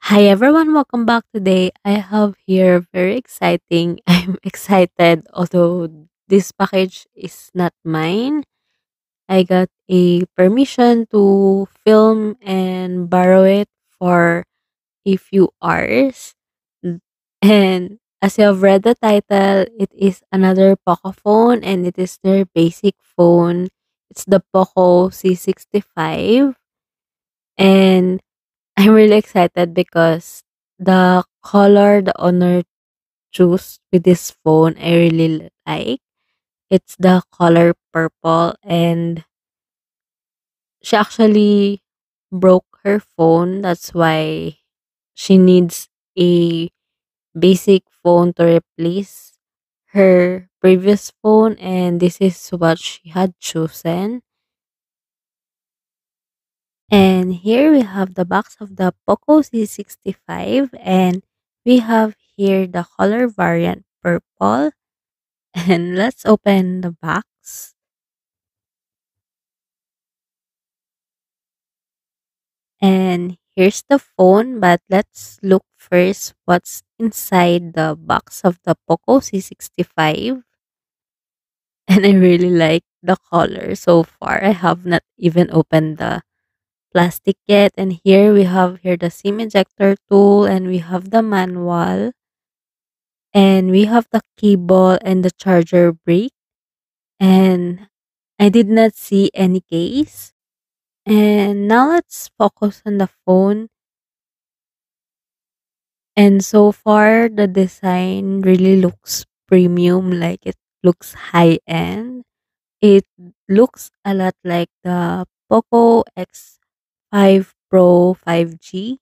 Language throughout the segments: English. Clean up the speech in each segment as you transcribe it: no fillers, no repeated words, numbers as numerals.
Hi everyone, welcome back today. I have here very exciting. I'm excited although this package is not mine. I got a permission to film and borrow it for a few hours. And as you have read the title, it is another Poco phone and it is their basic phone. It's the Poco C65 and I'm really excited because the color the owner choose with this phone I really like. It's the color purple and she actually broke her phone. That's why she needs a basic phone to replace her previous phone and this is what she had chosen. And here we have the box of the Poco C65 and we have here the color variant purple. And let's open the box. And here's the phone, but let's look first what's inside the box of the Poco C65. And I really like the color so far. I have not even opened the plastic yet. And here we have here the SIM ejector tool and we have the manual and we have the cable and the charger brick and I did not see any case. And now let's focus on the phone. And so far the design really looks premium, like it looks high end. It looks a lot like the Poco X5 Pro 5G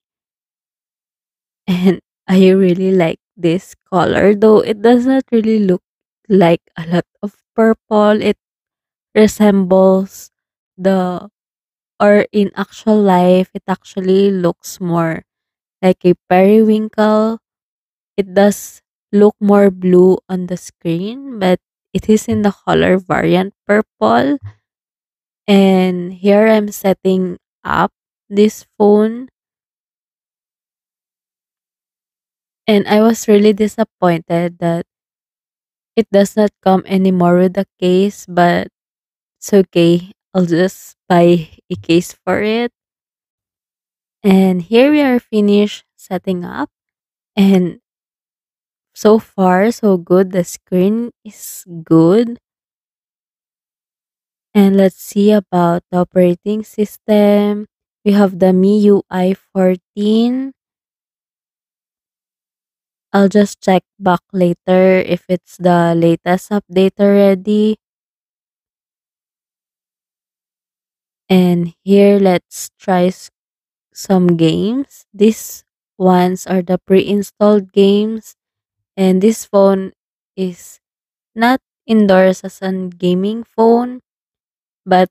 and I really like this color though it does not really look like a lot of purple. It resembles the or in actual life it actually looks more like a periwinkle. It does look more blue on the screen, but it is in the color variant purple. And here I'm setting up this phone and I was really disappointed that it does not come anymore with a case, but it's okay. I'll just buy a case for it. And here we are finished setting up. And so far, so good. The screen is good. And let's see about the operating system. We have the MIUI 14. I'll just check back later if it's the latest update already. And here, let's try some games. These ones are the pre-installed games. And this phone is not endorsed as a gaming phone, but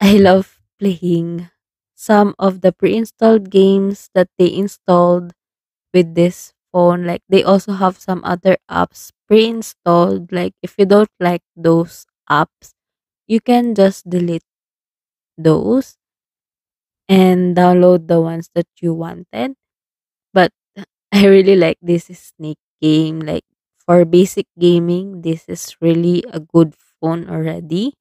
I love playing some of the pre-installed games that they installed with this phone. Like they also have some other apps pre-installed. Like if you don't like those apps, you can just delete those and download the ones that you wanted. But I really like this snake game. Like for basic gaming, this is really a good phone already.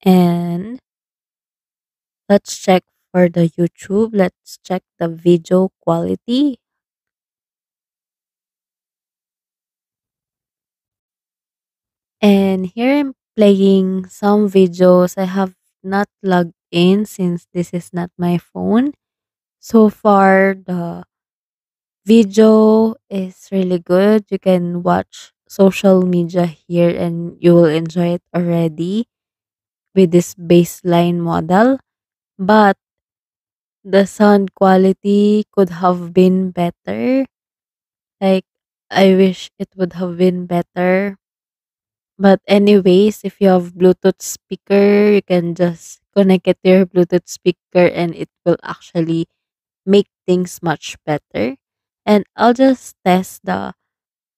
And let's check for the YouTube. Let's check the video quality. And here I'm playing some videos. I have not logged in since this is not my phone. So far, the video is really good. You can watch social media here and you will enjoy it already with this baseline model. But the sound quality could have been better. Like, I wish it would have been better. But anyways, if you have Bluetooth speaker, you can just connect it to your Bluetooth speaker and it will actually make things much better. And I'll just test the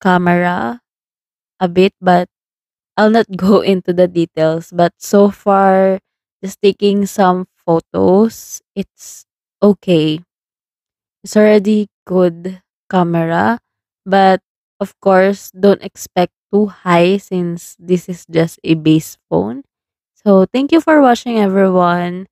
camera a bit, but I'll not go into the details. But so far, just taking some photos. It's okay. It's already good camera, but of course, don't expect too high since this is just a base phone. So, thank you for watching, everyone.